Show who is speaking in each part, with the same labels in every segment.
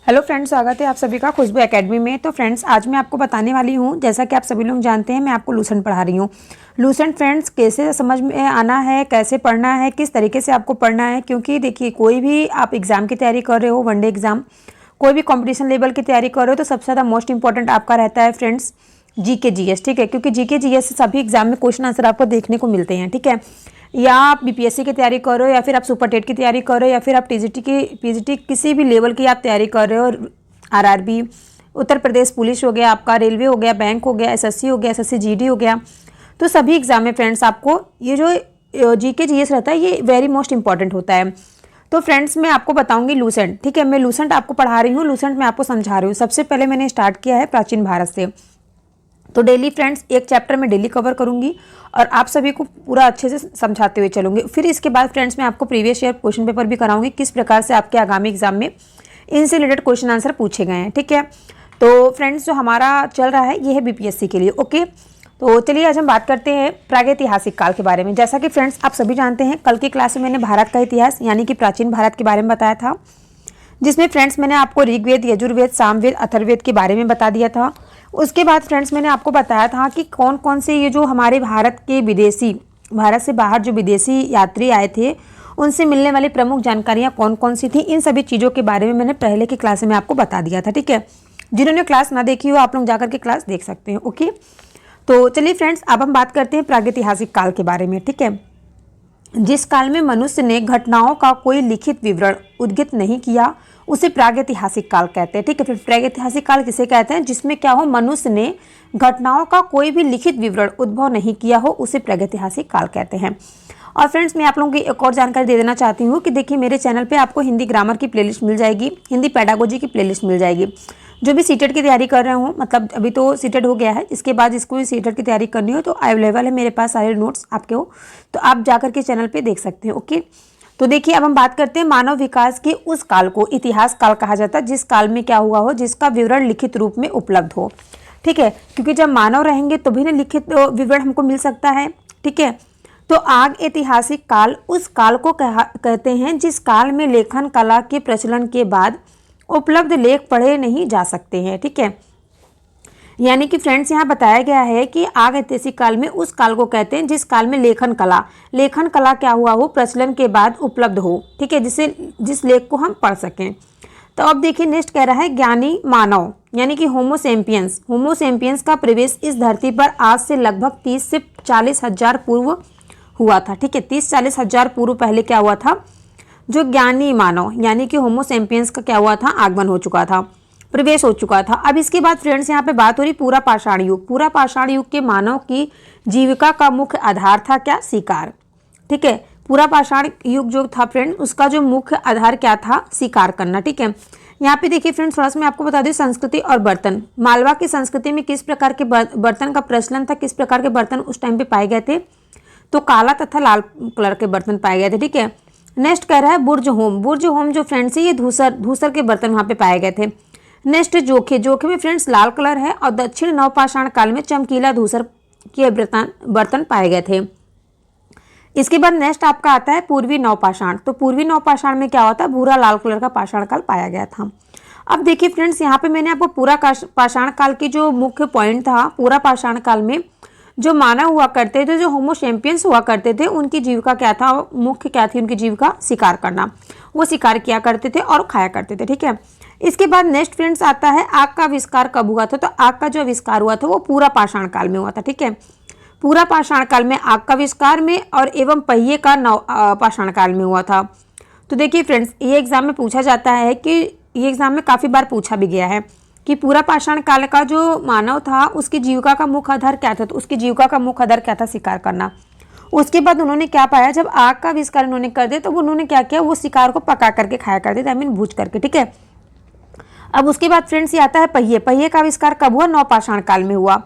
Speaker 1: Hello friends, स्वागत है आप सभी का खुशबू एकेडमी में। तो फ्रेंड्स, आज मैं आपको बताने वाली हूँ, जैसा कि आप सभी लोग जानते हैं, मैं आपको लूसेंट पढ़ा रही हूँ। लूसेंट फ्रेंड्स कैसे समझ में आना है, कैसे पढ़ना है, किस तरीके से आपको पढ़ना है, क्योंकि देखिए कोई भी आप एग्ज़ाम की तैयारी कर रहे हो, वनडे एग्ज़ाम, कोई भी कॉम्पिटिशन लेवल की तैयारी कर रहे हो, तो सबसे ज़्यादा मोस्ट इंपॉर्टेंट आपका रहता है फ्रेंड्स जीके जीएस। ठीक है, क्योंकि जीके जीएस से सभी एग्जाम में क्वेश्चन आंसर आपको देखने को मिलते हैं। ठीक है, या आप बीपीएससी की तैयारी कर रहे हो, या फिर आप सुपर टेट की तैयारी कर रहे हो, या फिर आप पीजीटी किसी भी लेवल की आप तैयारी कर रहे हो, आरआरबी, उत्तर प्रदेश पुलिस हो गया, आपका रेलवे हो गया, बैंक हो गया, एसएससी हो गया, एसएससी जीडी हो गया, तो सभी एग्जाम में फ्रेंड्स आपको ये जो जीके जीएस रहता है ये वेरी मोस्ट इंपॉर्टेंट होता है। तो फ्रेंड्स मैं आपको बताऊंगी लूसेंट। ठीक है, मैं लूसेंट आपको पढ़ा रही हूँ, लूसेंट मैं आपको समझा रही हूँ। सबसे पहले मैंने स्टार्ट किया है प्राचीन भारत से। तो डेली फ्रेंड्स एक चैप्टर में डेली कवर करूंगी और आप सभी को पूरा अच्छे से समझाते हुए चलूंगी। फिर इसके बाद फ्रेंड्स मैं आपको प्रीवियस ईयर क्वेश्चन पेपर भी कराऊंगी, किस प्रकार से आपके आगामी एग्जाम में इनसे रिलेटेड क्वेश्चन आंसर पूछे गए हैं। ठीक है, तो फ्रेंड्स जो हमारा चल रहा है ये है बीपीएससी के लिए। ओके, तो चलिए आज हम बात करते हैं प्रागैतिहासिक काल के बारे में। जैसा कि फ्रेंड्स आप सभी जानते हैं, कल की क्लास में मैंने भारत का इतिहास यानी कि प्राचीन भारत के बारे में बताया था, जिसमें फ्रेंड्स मैंने आपको ऋग्वेद, यजुर्वेद, सामवेद, अथर्ववेद के बारे में बता दिया था। उसके बाद फ्रेंड्स मैंने आपको बताया था कि कौन कौन से ये जो हमारे भारत के विदेशी, भारत से बाहर जो विदेशी यात्री आए थे, उनसे मिलने वाली प्रमुख जानकारियाँ कौन कौन सी थी, इन सभी चीज़ों के बारे में मैंने पहले की क्लास में आपको बता दिया था। ठीक है, जिन्होंने क्लास ना देखी हो आप लोग जाकर के क्लास देख सकते हैं। ओके, तो चलिए फ्रेंड्स अब हम बात करते हैं प्रागैतिहासिक काल के बारे में। ठीक है, जिस काल में मनुष्य ने घटनाओं का कोई लिखित विवरण उद्गीत नहीं किया उसे प्रागैतिहासिक काल कहते हैं। ठीक है, फिर प्रागैतिहासिक काल किसे कहते हैं? जिसमें क्या हो, मनुष्य ने घटनाओं का कोई भी लिखित विवरण उद्भव नहीं किया हो, उसे प्रागैतिहासिक काल कहते हैं। और फ्रेंड्स मैं आप लोगों की एक और जानकारी दे देना चाहती हूँ कि देखिए मेरे चैनल पे आपको हिंदी ग्रामर की प्लेलिस्ट मिल जाएगी, हिंदी पेडागोजी की प्लेलिस्ट मिल जाएगी। जो भी सीटेट की तैयारी कर रहे हो, मतलब अभी तो सीटेट हो गया है, इसके बाद इसको भी सीटेट की तैयारी करनी हो तो अवेलेबल है मेरे पास सारे नोट्स आपके हो, तो आप जाकर के चैनल पे देख सकते हैं। ओके, तो देखिए अब हम बात करते हैं मानव विकास के उस काल को इतिहास काल कहा जाता है, जिस काल में क्या हुआ हो, जिसका विवरण लिखित रूप में उपलब्ध हो। ठीक है, क्योंकि जब मानव रहेंगे तो भी ना लिखित विवरण हमको मिल सकता है। ठीक है, तो आग ऐतिहासिक काल उस काल को कहते हैं जिस काल में लेखन कला के प्रचलन के बाद उपलब्ध लेख पढ़े नहीं जा सकते हैं। ठीक है, यानी कि फ्रेंड्स यहाँ बताया गया है कि आग ऐतिहासिक काल में उस काल को कहते हैं जिस काल में लेखन कला क्या हुआ हो, प्रचलन के बाद उपलब्ध हो। ठीक है, जिस लेख को हम पढ़ सकें। तो अब देखिए नेक्स्ट कह रहा है ज्ञानी मानव यानी कि होमोसेपियंस का प्रवेश इस धरती पर आज से लगभग 30 से 40 हजार पूर्व हुआ था। ठीक है, 30-40 हजार पूर्व पहले क्या हुआ था, जो ज्ञानी मानव यानी कि होमोसेपियंस का क्या हुआ था, आगमन हो चुका था, प्रवेश हो चुका था। अब इसके बाद फ्रेंड्स यहाँ पे बात हो रही पूरा पाषाण युग। पूरा पाषाण युग के मानव की जीविका का मुख्य आधार था क्या, शिकार। ठीक है, पूरा पाषाण युग जो था फ्रेंड, उसका जो मुख्य आधार क्या था, शिकार करना। ठीक है, यहाँ पे देखिए फ्रेंड्स थोड़ा सा मैं आपको बता दूं संस्कृति और बर्तन। मालवा की संस्कृति में किस प्रकार के बर्तन का प्रचलन था, किस प्रकार के बर्तन उस टाइम पे पाए गए थे, तो काला तथा लाल कलर के बर्तन पाए गए थे। ठीक है, नेक्स्ट कह रहा है बुर्ज होम जो फ्रेंड्स है ये धूसर के बर्तन वहाँ पे पाए गए थे। नेक्स्ट जोखे में फ्रेंड्स लाल कलर है और दक्षिण नवपाषाण काल में चमकीला धूसर के बर्तन पाए गए थे। इसके बाद नेक्स्ट आपका आता है पूर्वी नवपाषाण। तो पूर्वी नवपाषाण में क्या होता है, भूरा लाल कलर का पाषाण काल पाया गया था। अब देखिए फ्रेंड्स यहाँ पे मैंने आपको पूरा पाषाण काल की जो मुख्य पॉइंट था, पूरा पाषाण काल में जो मानव हुआ करते थे, जो होमोसेपियंस हुआ करते थे, उनकी जीविका क्या था, मुख्य क्या थी उनकी जीविका, शिकार करना। वो शिकार किया करते थे और खाया करते थे। ठीक है, इसके बाद नेक्स्ट फ्रेंड्स आता है आग का आविष्कार कब हुआ था, तो आग का जो आविष्कार हुआ था वो पूरा पाषाण काल में हुआ था। ठीक है, पूरा पाषाण काल में आग का आविष्कार में और एवं पहिए का पाषाण काल में हुआ था। तो देखिए फ्रेंड्स ये एग्जाम में पूछा जाता है कि ये एग्जाम में काफ़ी बार पूछा भी गया है कि पूरा पाषाण काल का जो मानव था उसकी जीविका का मुख्य आधार क्या था, तो उसकी जीविका का मुख्य आधार क्या था, शिकार करना। उसके बाद उन्होंने क्या पाया, जब आग का आविष्कार उन्होंने कर दिया तो उन्होंने क्या किया, वो शिकार को पका करके खाया करते थे, आई मीन भूज करके। ठीक है, अब उसके बाद फ्रेंड्स ये आता है पहिए का आविष्कार कब हुआ, नवपाषाण काल में हुआ।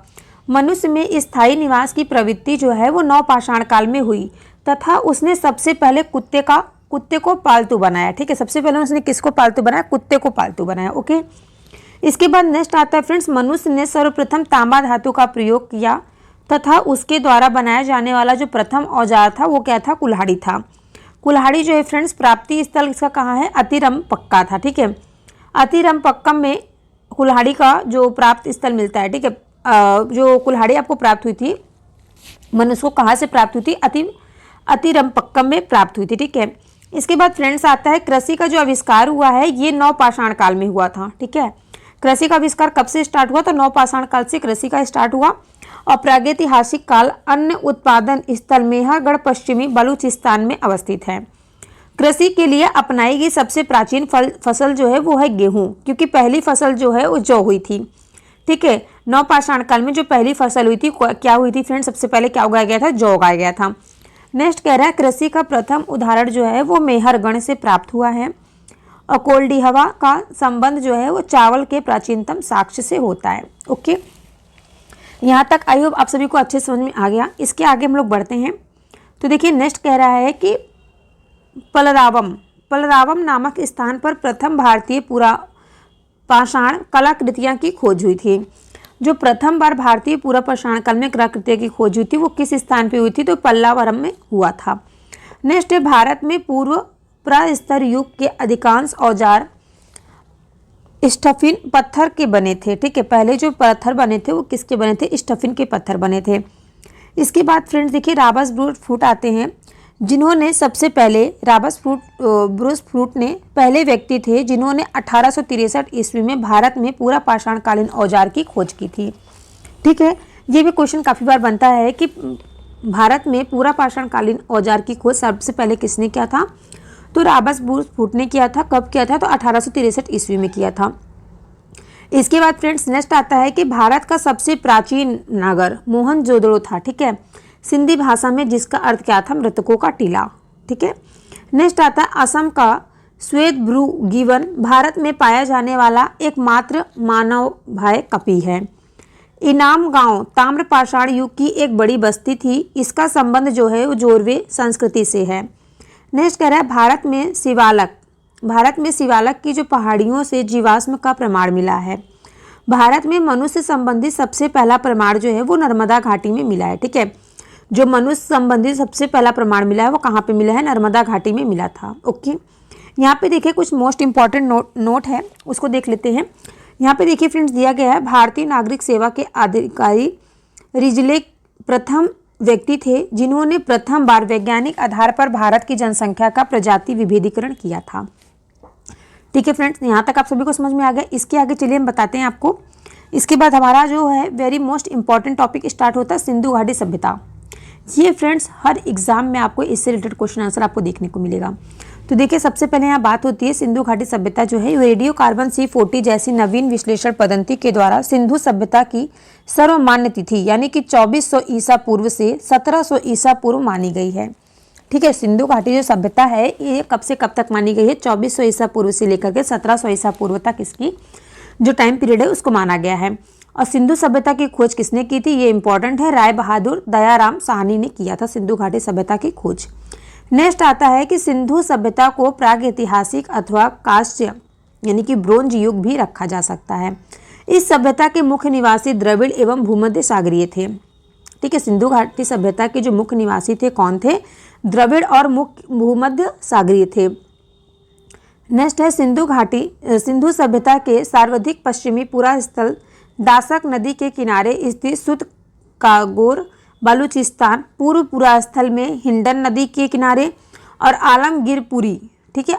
Speaker 1: मनुष्य में स्थायी निवास की प्रवृत्ति जो है वो नवपाषाण काल में हुई तथा उसने सबसे पहले कुत्ते को पालतू बनाया। ठीक है, सबसे पहले उसने किसको पालतू बनाया, कुत्ते को पालतू बनाया। ओके, इसके बाद नेक्स्ट आता है फ्रेंड्स मनुष्य ने सर्वप्रथम तांबा धातु का प्रयोग किया तथा उसके द्वारा बनाया जाने वाला जो प्रथम औजार था वो क्या था, कुल्हाड़ी था। कुल्हाड़ी जो है फ्रेंड्स प्राप्ति स्थल इसका कहाँ है, अतिरम पक्का था। ठीक है, अतिरम्पक्कम में कुल्हाड़ी का जो प्राप्त स्थल मिलता है, ठीक है। जो कुल्हाड़ी आपको प्राप्त हुई थी मनुष्य को कहाँ से प्राप्त हुई थी? अतिरम्पक्कम में प्राप्त हुई थी, ठीक है। इसके बाद फ्रेंड्स आता है कृषि का जो आविष्कार हुआ है ये नवपाषाण काल में हुआ था, ठीक है। कृषि का आविष्कार कब से स्टार्ट हुआ? तो नवपाषाण काल से कृषि का स्टार्ट हुआ। और प्रागैतिहासिक काल अन्न उत्पादन स्थल मेहरगढ़ पश्चिमी बलूचिस्तान में अवस्थित है। कृषि के लिए अपनाई गई सबसे प्राचीन फसल जो है वो है गेहूं, क्योंकि पहली फसल जो है वो जौ हुई थी, ठीक है। नवपाषाण काल में जो पहली फसल हुई थी क्या हुई थी फ्रेंड्स? सबसे पहले क्या उगाया गया था? जौ उगाया गया था। नेक्स्ट कह रहा है कृषि का प्रथम उदाहरण जो है वो मेहरगढ़ से प्राप्त हुआ है। और कोल्डिहवा का संबंध जो है वो चावल के प्राचीनतम साक्ष्य से होता है। ओके, यहाँ तक आई होप आप सभी को अच्छे समझ में आ गया। इसके आगे हम लोग बढ़ते हैं। तो देखिए नेक्स्ट कह रहा है कि पलरावम नामक स्थान पर प्रथम भारतीय पूरा पाषाण कलाकृतियाँ की खोज हुई थी। जो प्रथम बार भारतीय पूरा पाषाण काल में कलाकृतियों की खोज हुई थी वो किस स्थान पे हुई थी? तो पल्लावरम में हुआ था। नेक्स्ट है भारत में पूर्व प्रस्तर युग के अधिकांश औजार स्टफिन पत्थर के बने थे, ठीक है। पहले जो पत्थर बने थे वो किसके बने थे? स्टफिन के पत्थर बने थे। इसके बाद फ्रेंड्स देखिए राबर्स ब्रूस फ्रूट आते हैं, जिन्होंने सबसे पहले ब्रूस फ्रूट ने पहले व्यक्ति थे जिन्होंने 1863 ईस्वी में भारत में पूरा पाषाणकालीन औजार की खोज की थी, ठीक है। ये भी क्वेश्चन काफ़ी बार बनता है कि भारत में पूरा पाषाणकालीन औजार की खोज सबसे पहले किसने किया था? तो राबर्स ब्रूस फ्रूट ने किया था। कब किया था? तो 1863 ईस्वी में किया था। इसके बाद फ्रेंड्स नेक्स्ट आता है कि भारत का सबसे प्राचीन नगर मोहनजोदड़ो था, ठीक है, सिंधी भाषा में, जिसका अर्थ क्या था? मृतकों का टीला, ठीक है। नेक्स्ट आता है असम का श्वेत ब्रू गिवन भारत में पाया जाने वाला एकमात्र मानव भाई कपि है। इनाम गांव ताम्रपाषाण युग की एक बड़ी बस्ती थी। इसका संबंध जो है वो जोरवे संस्कृति से है। नेक्स्ट कह रहा है भारत में शिवालक की जो पहाड़ियों से जीवाश्म का प्रमाण मिला है। भारत में मनुष्य संबंधी सबसे पहला प्रमाण जो है वो नर्मदा घाटी में मिला है, ठीक है। जो मनुष्य संबंधी सबसे पहला प्रमाण मिला है वो कहाँ पे मिला है? नर्मदा घाटी में मिला था। ओके, यहाँ पे देखिए कुछ मोस्ट इंपॉर्टेंट नोट है, उसको देख लेते हैं। यहाँ पे देखिए फ्रेंड्स दिया गया है भारतीय नागरिक सेवा के अधिकारी रिजले प्रथम व्यक्ति थे जिन्होंने प्रथम बार वैज्ञानिक आधार पर भारत की जनसंख्या का प्रजाति विभेदीकरण किया था, ठीक है फ्रेंड्स। यहाँ तक आप सभी को समझ में आ गया। इसके आगे चलिए हम बताते हैं आपको। इसके बाद हमारा जो है very most important topic start होता है सिंधु घाटी सभ्यता। ये फ्रेंड्स हर एग्जाम में आपको इससे रिलेटेड क्वेश्चन आंसर आपको देखने को मिलेगा। तो देखिए सबसे पहले यहाँ बात होती है सिंधु घाटी सभ्यता जो है रेडियो कार्बन C40 जैसी नवीन विश्लेषण पद्धति के द्वारा सिंधु सभ्यता की सर्वमान्य तिथि यानी कि 2400 ईसा पूर्व से 1700 ईसा पूर्व मानी गई है, ठीक है। सिंधु घाटी जो सभ्यता है ये कब से कब तक मानी गई है? 2400 ईसा पूर्व से लेकर के 1700 ईसा पूर्व तक इसकी जो टाइम पीरियड है उसको माना गया है। और सिंधु सभ्यता की खोज किसने की थी? ये इंपॉर्टेंट है, राय बहादुर दयाराम साहनी ने किया था सिंधु घाटी सभ्यता की खोज। नेक्स्ट आता है कि सिंधु सभ्यता को प्रागैतिहासिक अथवा कांस्य यानी कि ब्रोंज युग भी रखा जा सकता है। इस सभ्यता के मुख्य निवासी द्रविड़ एवं भूमध्य सागरीय थे, ठीक है। सिंधु घाटी सभ्यता के जो मुख्य निवासी थे कौन थे? द्रविड़ और भूमध्य सागरीय थे। नेक्स्ट है सिंधु सभ्यता के सर्वाधिक पश्चिमी पूरा स्थल दासक नदी के किनारे स्थित सुत कागोर बलूचिस्तान, पूर्व पूरा स्थल में हिंडन नदी के किनारे और आलमगीरपुरी, ठीक है।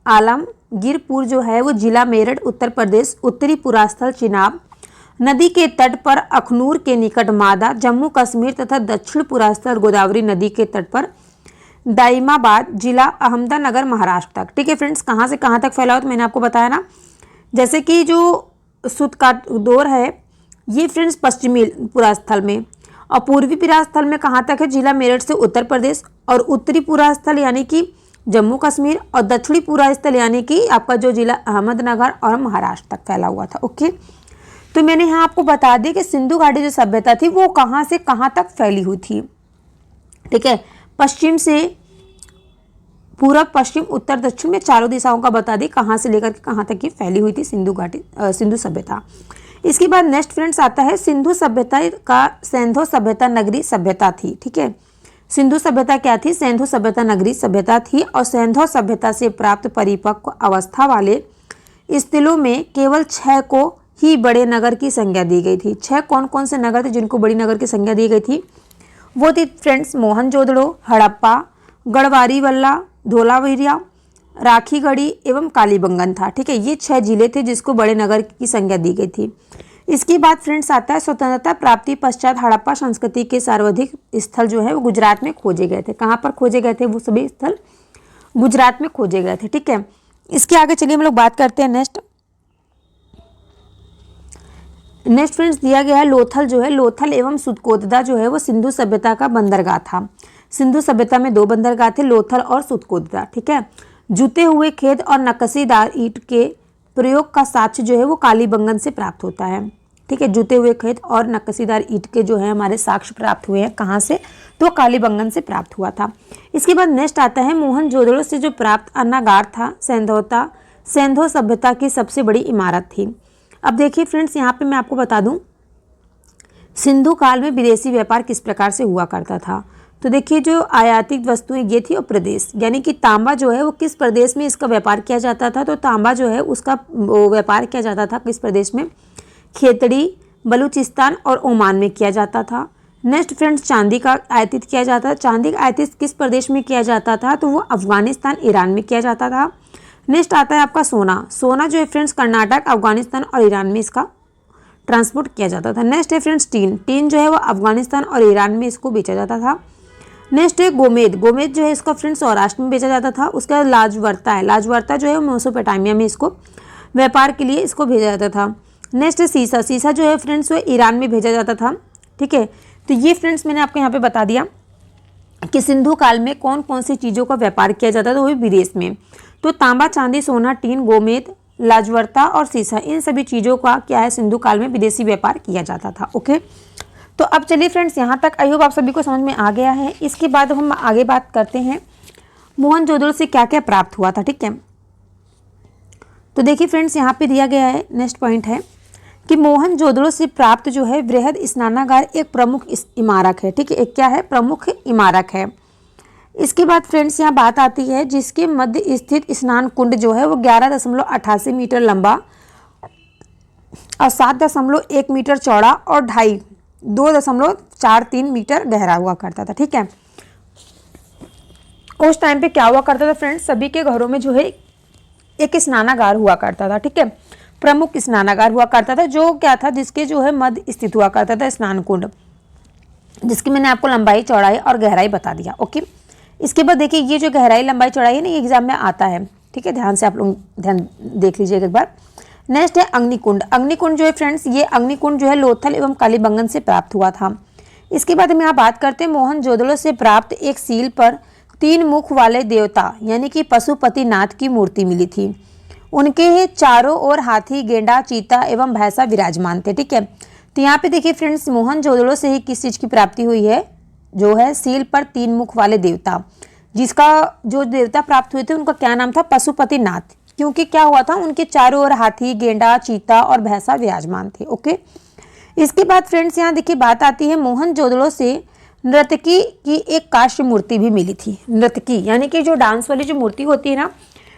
Speaker 1: आलमगीरपुर जो है वो जिला मेरठ उत्तर प्रदेश, उत्तरी पुरास्थल चिनाब नदी के तट पर अखनूर के निकट मादा जम्मू कश्मीर तथा दक्षिण पुरास्थल गोदावरी नदी के तट पर दाइमाबाद जिला अहमदनगर महाराष्ट्र तक, ठीक है फ्रेंड्स। कहाँ से कहाँ तक फैला हो तो मैंने आपको बताया ना, जैसे कि जो सुत का दौर है ये फ्रेंड्स पश्चिमी पुरास्थल में और पूर्वी पुरास्थल में कहाँ तक है? जिला मेरठ से उत्तर प्रदेश और उत्तरी पुरास्थल यानी कि जम्मू कश्मीर और दक्षिणी पुरास्थल यानी कि आपका जो जिला अहमदनगर और महाराष्ट्र तक फैला हुआ था। ओके, तो मैंने यहाँ आपको बता दिया कि सिंधु घाटी जो सभ्यता थी वो कहाँ से कहाँ तक फैली हुई थी, ठीक है। पश्चिम से पूर्व, पश्चिम, उत्तर, दक्षिण में चारों दिशाओं का बता दी कहाँ से लेकर के कहाँ तक की फैली हुई थी सिंधु सभ्यता। इसके बाद नेक्स्ट फ्रेंड्स आता है सिंधु सभ्यता का सैंधो सभ्यता नगरी सभ्यता थी, ठीक है। सिंधु सभ्यता क्या थी? सैंधो सभ्यता नगरी सभ्यता थी और सैंधो सभ्यता से प्राप्त परिपक्व अवस्था वाले स्थलों में केवल 6 को ही बड़े नगर की संज्ञा दी गई थी। 6 कौन कौन से नगर थे जिनको बड़ी नगर की संज्ञा दी गई थी? वो थी फ्रेंड्स मोहनजोदड़ो, हड़प्पा, गढ़वारीवल्ला, धोलावीरा, राखीगढ़ी एवं कालीबंगन था। ठीक है, ये 6 जिले थे जिसको बड़े नगर की संज्ञा दी गई थी। इसके बाद फ्रेंड्स आता है स्वतंत्रता प्राप्ति पश्चात हड़प्पा संस्कृति के सर्वाधिक स्थल जो है वो गुजरात में खोजे गए थे। कहाँ पर खोजे गए थे? वो सभी स्थल गुजरात में खोजे गए थे। ठीक है, इसके आगे चलिए हम लोग बात करते हैं नेक्स्ट फ्रेंड्स दिया गया है लोथल जो है, लोथल एवं सुतकोतदा जो है वो सिंधु सभ्यता का बंदरगाह था। सिंधु सभ्यता में 2 बंदरगाह थे, लोथल और सुतकोतदा। ठीक है, जुते हुए खेत और नक्काशीदार ईंट के प्रयोग का साक्ष्य जो है वो कालीबंगन से प्राप्त होता है। ठीक है, जुते हुए खेत और नक्काशीदार ईंट के जो है हमारे साक्ष्य प्राप्त हुए हैं। कहाँ से? तो कालीबंगन से प्राप्त हुआ था। इसके बाद नेक्स्ट आता है मोहनजोदड़ो से जो प्राप्त अन्नागार था सिंधु सभ्यता की सबसे बड़ी इमारत थी। अब देखिए फ्रेंड्स, यहाँ पे मैं आपको बता दूं सिंधु काल में विदेशी व्यापार किस प्रकार से हुआ करता था। तो देखिए जो आयातित वस्तुएं ये थी और प्रदेश, यानी कि तांबा जो है वो किस प्रदेश में इसका व्यापार किया जाता था। तो तांबा जो है उसका व्यापार किया जाता था किस प्रदेश में? खेतड़ी, बलूचिस्तान और ओमान में किया जाता था। नेक्स्ट फ्रेंड्स चांदी का आयातित किया जाता था। चांदी का आयातित किस प्रदेश में किया जाता था? तो वो अफगानिस्तान, ईरान में किया जाता था। नेक्स्ट आता है आपका सोना। सोना जो है फ्रेंड्स कर्नाटक, अफगानिस्तान और ईरान में इसका ट्रांसपोर्ट किया जाता था। नेक्स्ट है फ्रेंड्स टीन। टीन जो है वो अफगानिस्तान और ईरान में इसको बेचा जाता था। नेक्स्ट है गोमेद। गोमेद जो है इसका फ्रेंड्स सौराष्ट्र में बेचा जाता था। उसके बाद लाजवर्ता है। लाजवर्ता जो है वो मेसोपोटामिया में इसको व्यापार के लिए इसको भेजा जाता था। नेक्स्ट है सीसा। सीसा जो है फ्रेंड्स वो ईरान में भेजा जाता था। ठीक है, तो ये फ्रेंड्स मैंने आपको यहाँ पे बता दिया कि सिंधु काल में कौन कौन सी चीज़ों का व्यापार किया जाता था, वो भी विदेश में। तो तांबा, चांदी, सोना, टीन, गोमेद, लाजवर्ता और सीसा, इन सभी चीज़ों का क्या है सिंधु काल में विदेशी व्यापार किया जाता था। ओके, तो अब चलिए फ्रेंड्स यहाँ तक आई होप आप सभी को समझ में आ गया है। इसके बाद हम आगे बात करते हैं मोहनजोदड़ो से क्या क्या प्राप्त हुआ था। ठीक है, तो देखिए फ्रेंड्स यहाँ पे दिया गया है, नेक्स्ट पॉइंट है कि मोहनजोदड़ो से प्राप्त जो है वृहद स्नानागार एक प्रमुख इमारत है। ठीक है, एक क्या है? प्रमुख इमारत है। इसके बाद फ्रेंड्स यहाँ बात आती है जिसके मध्य स्थित स्नान कुंड जो है वो 11.88 मीटर लंबा और 7.1 मीटर चौड़ा और 2.43 मीटर गहरा हुआ करता था। ठीक है, उस टाइम पे क्या हुआ करता था फ्रेंड्स, सभी के घरों में जो है एक स्नानागार हुआ करता था। ठीक है, प्रमुख स्नानागार हुआ करता था जो क्या था, जिसके जो है मध्य स्थित हुआ करता था स्नान कुंड, जिसकी मैंने आपको लंबाई, चौड़ाई और गहराई बता दिया। ओके, इसके बाद देखिए ये जो गहराई, लंबाई, चौड़ाई है ना, ये एग्जाम में आता है। ठीक है, ध्यान से आप लोग ध्यान देख लीजिएगा एक बार। नेक्स्ट है अग्निकुंड। अग्निकुंड जो है फ्रेंड्स, ये अग्निकुंड जो है लोथल एवं कालीबंगन से प्राप्त हुआ था। इसके बाद हम यहाँ बात करते हैं मोहनजोदड़ो से प्राप्त एक सील पर 3 मुख वाले देवता यानी कि पशुपतिनाथ की मूर्ति मिली थी। उनके चारों ओर हाथी, गेंडा, चीता एवं भैंसा विराजमान थे। ठीक है, तो यहाँ पे देखिए फ्रेंड्स मोहनजोदड़ो से ही किस चीज़ की प्राप्ति हुई है, जो है सील पर 3 मुख वाले देवता, जिसका जो देवता प्राप्त हुए थे उनका क्या नाम था? पशुपतिनाथ। क्योंकि क्या हुआ था, उनके चारों ओर हाथी, गेंडा, चीता और भैंसा विराजमान थे। ओके, इसके बाद फ्रेंड्स यहाँ देखिए बात आती है मोहनजोदड़ो से नर्तकी की एक काष्ठ मूर्ति भी मिली थी। नर्तकी यानी कि जो डांस वाली जो मूर्ति होती है ना,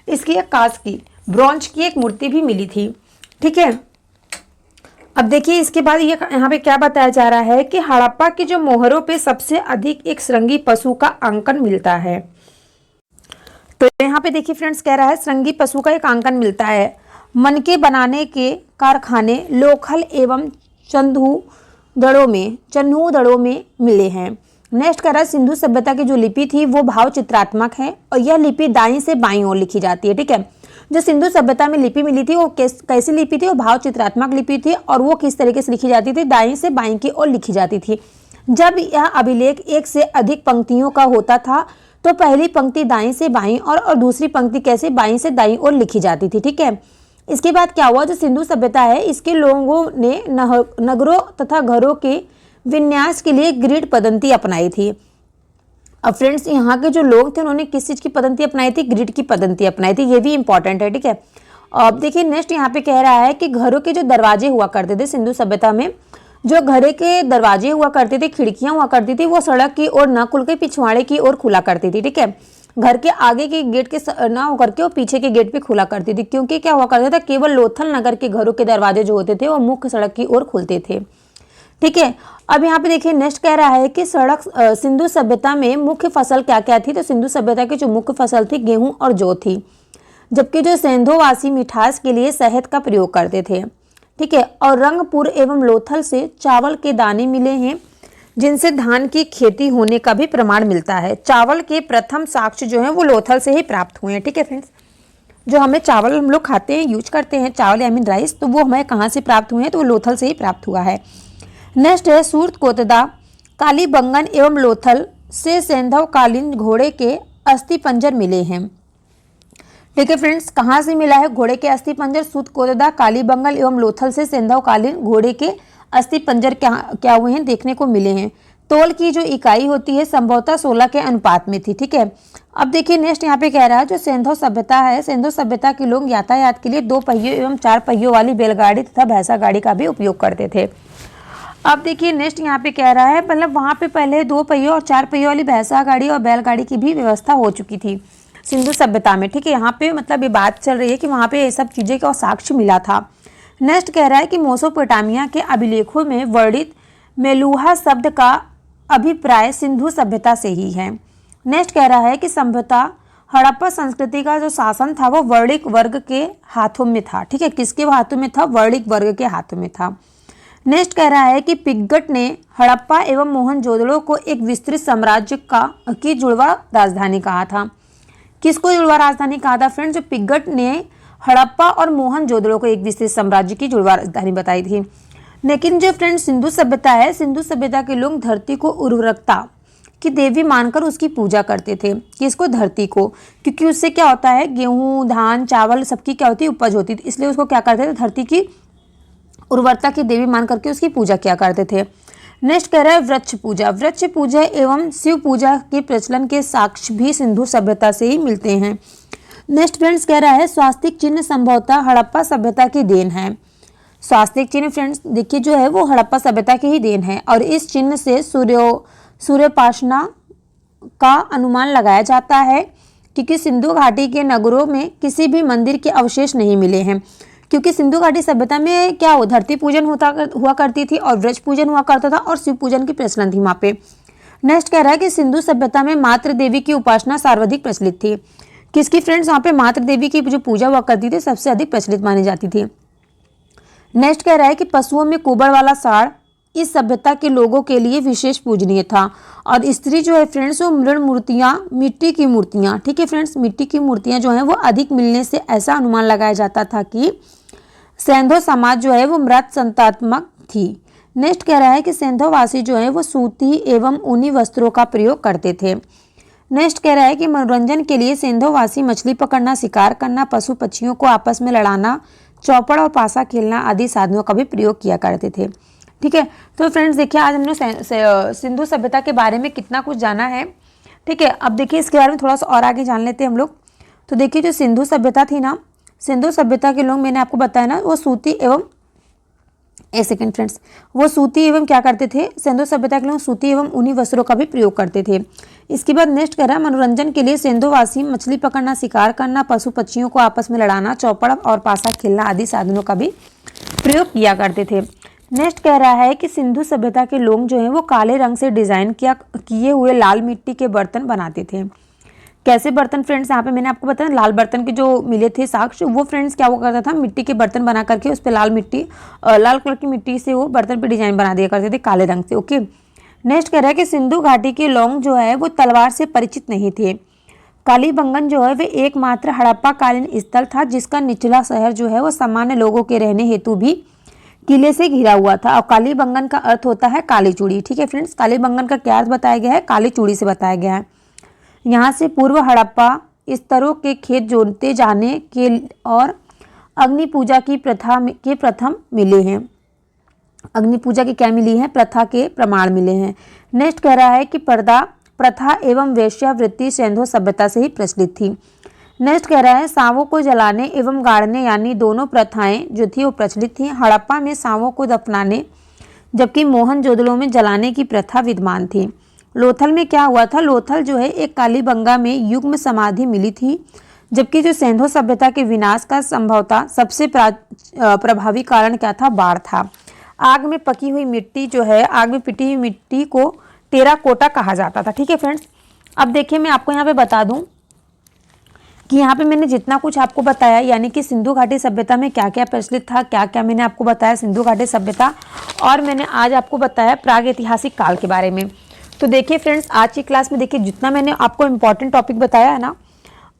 Speaker 1: इसकी एक काष्ठ की, ब्रॉन्ज की एक मूर्ति भी मिली थी। ठीक है, अब देखिए इसके बाद ये यहाँ पे क्या बताया जा रहा है कि हड़प्पा की जो मोहरों पे सबसे अधिक एक श्रृंगी पशु का अंकन मिलता है। तो यहाँ पे देखिए फ्रेंड्स कह रहा है श्रृंगी पशु का एक अंकन मिलता है। मनके बनाने के कारखाने लोखल एवं चन्हूदड़ों में मिले हैं। नेक्स्ट कह रहा है सिंधु सभ्यता की जो लिपि थी वो भाव चित्रात्मक है और यह लिपि दाईं से बाईं ओर लिखी जाती है। ठीक है, जो सिंधु सभ्यता में लिपि मिली थी वो कैसी लिपि थी? वो भाव चित्रात्मक लिपि थी और वो किस तरीके से लिखी जाती थी? दाईं से बाईं की ओर लिखी जाती थी। जब यह अभिलेख एक से अधिक पंक्तियों का होता था तो पहली पंक्ति दाईं से बाईं और दूसरी पंक्ति कैसे बाईं से दाईं ओर लिखी जाती थी। ठीक है, इसके बाद क्या हुआ, जो सिंधु सभ्यता है इसके लोगों ने नगरों तथा घरों के विन्यास के लिए ग्रिड पद्धति अपनाई थी। अब फ्रेंड्स यहाँ के जो लोग थे उन्होंने किस चीज़ की पद्धति अपनाई थी? ग्रिड की पद्धति अपनाई थी। ये भी इंपॉर्टेंट है। ठीक है, अब देखिए नेक्स्ट यहाँ पे कह रहा है कि घरों के जो दरवाजे हुआ करते थे सिंधु सभ्यता में, जो घरे के दरवाजे हुआ करते थे, खिड़कियाँ हुआ करती थी, वो सड़क की ओर न खुल के पिछवाड़े की ओर खुला करती थी। ठीक है, घर के आगे के गेट के ना होकर के वो पीछे के गेट पे खुला करती थी, क्योंकि क्या हुआ करता था, केवल लोथल नगर के घरों के दरवाजे जो होते थे वो मुख्य सड़क की ओर खुलते थे। ठीक है, अब यहाँ पे देखिए नेक्स्ट कह रहा है कि सिंधु सभ्यता में मुख्य फसल क्या क्या थी। तो सिंधु सभ्यता की जो मुख्य फसल थी गेहूं और जौ थी, जबकि जो सेंधोवासी मिठास के लिए शहद का प्रयोग करते थे। ठीक है, और रंगपुर एवं लोथल से चावल के दाने मिले हैं, जिनसे धान की खेती होने का भी प्रमाण मिलता है। चावल के प्रथम साक्ष्य जो है वो लोथल से ही प्राप्त हुए हैं। ठीक है फ्रेंड्स, जो हमें चावल हम लोग खाते हैं, यूज करते हैं, चावल आई मीन राइस, तो वो हमें कहाँ से प्राप्त हुए हैं, तो वो लोथल से ही प्राप्त हुआ है। नेक्स्ट है सूरत कोतदा, कालीबंगन एवं लोथल से सैंधवकालीन घोड़े के अस्थि पंजर मिले हैं। ठीक है फ्रेंड्स, कहाँ से मिला है घोड़े के अस्थि पंजर? सूरत कोतदा, कालीबंगन एवं लोथल से सैंधवकालीन घोड़े के अस्थि पंजर क्या हुए हैं, देखने को मिले हैं। तोल की जो इकाई होती है संभवतः 16 के अनुपात में थी। ठीक है, अब देखिए नेक्स्ट यहाँ पे कह रहा है जो सिंधु सभ्यता है, सिंधु सभ्यता के लोग यातायात के लिए 2 पहियों एवं 4 पहियों वाली बैलगाड़ी तथा भैंसा गाड़ी का भी उपयोग करते थे। अब देखिए नेक्स्ट यहाँ पे कह रहा है, मतलब वहाँ पे पहले 2 पहियों और 4 पहियों वाली भैंसा गाड़ी और बैलगाड़ी की भी व्यवस्था हो चुकी थी सिंधु सभ्यता में। ठीक है, यहाँ पे मतलब ये बात चल रही है कि वहाँ पे ये सब चीज़ें का साक्ष्य मिला था। नेक्स्ट कह रहा है कि मेसोपोटामिया के अभिलेखों में वर्णित मेलुहा शब्द का अभिप्राय सिंधु सभ्यता से ही है। नेक्स्ट कह रहा है कि सभ्यता हड़प्पा संस्कृति का जो शासन था वो वर्णिक वर्ग के हाथों में था। ठीक है, किसके हाथों में था? वर्णिक वर्ग के हाथों में था। नेक्स्ट कह रहा है कि पिग्गट ने हड़प्पा एवं मोहनजोदड़ो को एक विस्तृत साम्राज्य की जुड़वा राजधानी कहा था। किसको जुड़वा राजधानी कहा था फ्रेंड्स? जो पिग्गट ने हड़प्पा और मोहनजोदड़ो को एक विस्तृत साम्राज्य की जुड़वा राजधानी बताई थी। लेकिन जो फ्रेंड्स सिंधु सभ्यता है, सिंधु सभ्यता के लोग धरती को उर्वरकता की देवी मानकर उसकी पूजा करते थे। किसको? धरती को, क्योंकि उससे क्या होता है, गेहूं, धान, चावल सबकी क्या होती है, उपज होती थी, इसलिए उसको क्या करते थे, धरती की उर्वरता की देवी मान करके उसकी पूजा किया करते थे। नेक्स्ट कह रहा है वृक्ष पूजा। वृक्ष पूजा एवं शिव पूजा के प्रचलन के साक्ष्य भी सिंधु सभ्यता से ही मिलते हैं। नेक्स्ट फ्रेंड्स कह रहा है स्वास्तिक चिन्ह संभवतः हड़प्पा सभ्यता की देन है। स्वास्तिक चिन्ह फ्रेंड्स देखिए जो है वो हड़प्पा सभ्यता की ही देन है, और इस चिन्ह से सूर्योपासना का अनुमान लगाया जाता है, क्योंकि सिंधु घाटी के नगरों में किसी भी मंदिर के अवशेष नहीं मिले हैं। क्योंकि सिंधु घाटी सभ्यता में क्या हो, धरती पूजन हुआ करती थी और वृक्ष पूजन हुआ करता था और शिव पूजन की प्रचलन थी वहाँ पे। नेक्स्ट कह रहा है कि सिंधु सभ्यता में मातृ देवी की उपासना सर्वाधिक प्रचलित थी। किसकी फ्रेंड्स? वहाँ पे मातृ देवी की जो पूजा हुआ करती थी सबसे अधिक प्रचलित मानी जाती थी। नेक्स्ट कह रहा है कि पशुओं में कुबड़ वाला साड़ इस सभ्यता के लोगों के लिए विशेष पूजनीय था, और स्त्री जो है फ्रेंड्स वो मृण मूर्तियाँ, मिट्टी की मूर्तियाँ, ठीक है फ्रेंड्स, मिट्टी की मूर्तियाँ जो हैं वो अधिक मिलने से ऐसा अनुमान लगाया जाता था कि सैंधव समाज जो है वो मृत संतात्मक थी। नेक्स्ट कह रहा है कि सैंधववासी जो है वो सूती एवं ऊनी वस्त्रों का प्रयोग करते थे। नेक्स्ट कह रहा है कि मनोरंजन के लिए सैंधववासी मछली पकड़ना, शिकार करना, पशु पक्षियों को आपस में लड़ाना, चौपड़ और पासा खेलना आदि साधनों का भी प्रयोग किया करते थे। ठीक है, तो फ्रेंड्स देखिए आज हम लोग सिंधु सभ्यता के बारे में कितना कुछ जाना है। ठीक है, अब देखिए इसके बारे में थोड़ा सा और आगे जान लेते हैं हम लोग। तो देखिए जो सिंधु सभ्यता थी ना, सिंधु सभ्यता के लोग मैंने आपको बताया ना वो सूती एवं फ्रेंड्स वो सूती एवं क्या करते थे, सिंधु सभ्यता के लोग सूती एवं ऊनी वस्त्रों का भी प्रयोग करते थे। इसके बाद नेक्स्ट कह रहा है मनोरंजन के लिए सिंधुवासी मछली पकड़ना, शिकार करना, पशु पक्षियों को आपस में लड़ाना, चौपड़ और पासा खेलना आदि साधनों का भी प्रयोग किया करते थे। नेक्स्ट कह रहा है कि सिंधु सभ्यता के लोग जो हैं वो काले रंग से डिजाइन किए हुए लाल मिट्टी के बर्तन बनाते थे। कैसे बर्तन फ्रेंड्स? यहाँ पे मैंने आपको बताया लाल बर्तन के जो मिले थे साक्ष्य, वो फ्रेंड्स क्या हुआ करता था, मिट्टी के बर्तन बना करके उस पर लाल कलर की मिट्टी से वो बर्तन पे डिजाइन बना दिया करते थे काले रंग से। ओके, नेक्स्ट कह रहा है कि सिंधु घाटी के लोग जो है वो तलवार से परिचित नहीं थे। कालीबंगन जो है वे एकमात्र हड़प्पा कालीन स्थल था जिसका निचला शहर जो है वो सामान्य लोगों के रहने हेतु भी किले से घिरा हुआ था, और कालीबंगन का अर्थ होता है काली चूड़ी। ठीक है फ्रेंड्स, कालीबंगन का क्या अर्थ बताया गया है? काली चूड़ी से बताया गया है। यहाँ से पूर्व हड़प्पा स्तरों के खेत जोड़ते जाने के और अग्नि पूजा की प्रथा के प्रथम मिले हैं। अग्नि पूजा की क्या मिली है? प्रथा के प्रमाण मिले हैं। नेक्स्ट कह रहा है कि पर्दा प्रथा एवं वेश्यावृत्ति सिंधु सभ्यता से ही प्रचलित थी। नेक्स्ट कह रहा है सांवों को जलाने एवं गाड़ने यानी दोनों प्रथाएं जो थी वो प्रचलित थी। हड़प्पा में सांवों को दफनाने जबकि मोहनजोदड़ो में जलाने की प्रथा विद्यमान थी। लोथल में क्या हुआ था, लोथल जो है एक कालीबंगा में युग्म समाधि मिली थी, जबकि जो सिंधु सभ्यता के विनाश का संभवतः सबसे प्रभावी कारण क्या था, बाढ़ था। आग में पकी हुई मिट्टी जो है, आग में पिटी हुई मिट्टी को टेराकोटा कहा जाता था। ठीक है फ्रेंड्स, अब देखिए मैं आपको यहाँ पे बता दूं कि यहाँ पे मैंने जितना कुछ आपको बताया, यानी कि सिंधु घाटी सभ्यता में क्या क्या प्रचलित था, क्या क्या मैंने आपको बताया सिंधु घाटी सभ्यता, और मैंने आज आपको बताया प्रागैतिहासिक काल के बारे में। तो देखिए फ्रेंड्स, आज की क्लास में देखिए जितना मैंने आपको इंपॉर्टेंट टॉपिक बताया है ना,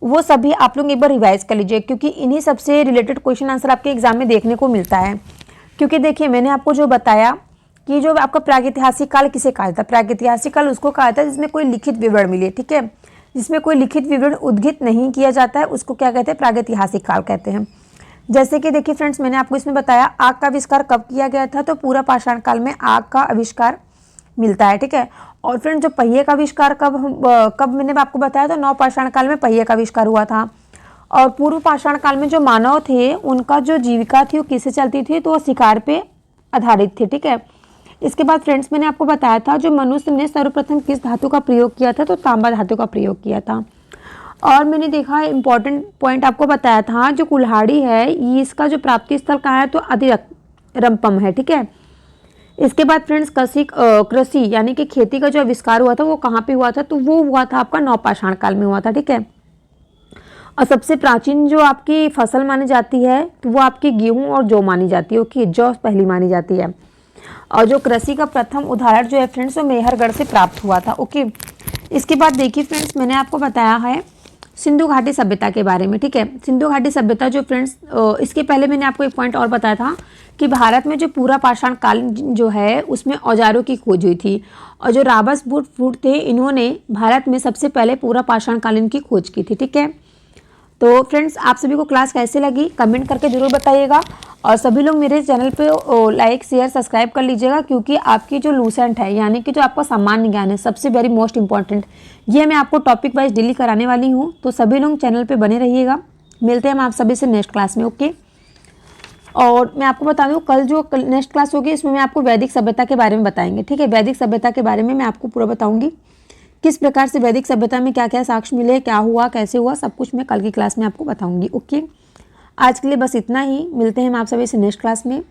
Speaker 1: वो सभी आप लोग एक बार रिवाइज कर लीजिए, क्योंकि इन्हीं सबसे रिलेटेड क्वेश्चन आंसर आपके एग्जाम में देखने को मिलता है। क्योंकि देखिए मैंने आपको जो बताया कि जो आपका प्रागैतिहासिक काल किसे कहा जाता है, प्रागैतिहासिक काल उसको कहा जाता है जिसमें कोई लिखित विवरण मिले। ठीक है, जिसमें कोई लिखित विवरण उद्घित नहीं किया जाता है, उसको क्या कहते हैं, प्रागैतिहासिक काल कहते हैं। जैसे कि देखिए फ्रेंड्स, मैंने आपको इसमें बताया आग का आविष्कार कब किया गया था, तो पूरा पाषाण काल में आग का आविष्कार मिलता है। ठीक है, और फ्रेंड्स जो पहिए का आविष्कार कब मैंने आपको बताया, तो नवपाषाण काल में पहिए का आविष्कार हुआ था। और पूर्व पाषाण काल में जो मानव थे उनका जो जीविका थी वो किससे चलती थी, तो वो शिकार पे आधारित थी। ठीक है, इसके बाद फ्रेंड्स मैंने आपको बताया था जो मनुष्य ने सर्वप्रथम किस धातु का प्रयोग किया था, तो तांबा धातु का प्रयोग किया था। और मैंने देखा इंपॉर्टेंट पॉइंट आपको बताया था, जो कुल्हाड़ी है ये इसका जो प्राप्ति स्थल कहाँ है, तो अधिरंपम है। ठीक है, इसके बाद फ्रेंड्स कृषि यानी कि खेती का जो आविष्कार हुआ था वो कहाँ पे हुआ था, तो वो हुआ था आपका नवपाषाण काल में हुआ था। ठीक है, और सबसे प्राचीन जो आपकी फसल मानी जाती है तो वो आपकी गेहूं और जौ मानी जाती है। ओके, जौ पहली मानी जाती है। और जो कृषि का प्रथम उदाहरण जो है फ्रेंड्स वो मेहरगढ़ से प्राप्त हुआ था। ओके, इसके बाद देखिए फ्रेंड्स मैंने आपको बताया है सिंधु घाटी सभ्यता के बारे में। ठीक है, सिंधु घाटी सभ्यता जो फ्रेंड्स, इसके पहले मैंने आपको एक पॉइंट और बताया था कि भारत में जो पूरा पाषाण काल जो है उसमें औजारों की खोज हुई थी, और जो रॉबर्ट थे इन्होंने भारत में सबसे पहले पूरा पाषाण कालीन की खोज की थी। ठीक है, तो फ्रेंड्स आप सभी को क्लास कैसे लगी कमेंट करके जरूर बताइएगा, और सभी लोग मेरे चैनल पे लाइक शेयर सब्सक्राइब कर लीजिएगा, क्योंकि आपकी जो लूसेंट है यानी कि जो आपका सामान्य ज्ञान है सबसे वेरी मोस्ट इंपॉर्टेंट, ये मैं आपको टॉपिक वाइज डेली कराने वाली हूँ। तो सभी लोग चैनल पे बने रहिएगा, मिलते हैं हम आप सभी से नेक्स्ट क्लास में। ओके, और मैं आपको बता दूँ कल जो नेक्स्ट क्लास होगी इसमें मैं आपको वैदिक सभ्यता के बारे में बताएंगे। ठीक है, वैदिक सभ्यता के बारे में मैं आपको पूरा बताऊँगी, किस प्रकार से वैदिक सभ्यता में क्या क्या साक्ष्य मिले, क्या हुआ, कैसे हुआ, सब कुछ मैं कल की क्लास में आपको बताऊंगी। ओके, आज के लिए बस इतना ही, मिलते हैं हम आप सभी से नेक्स्ट क्लास में।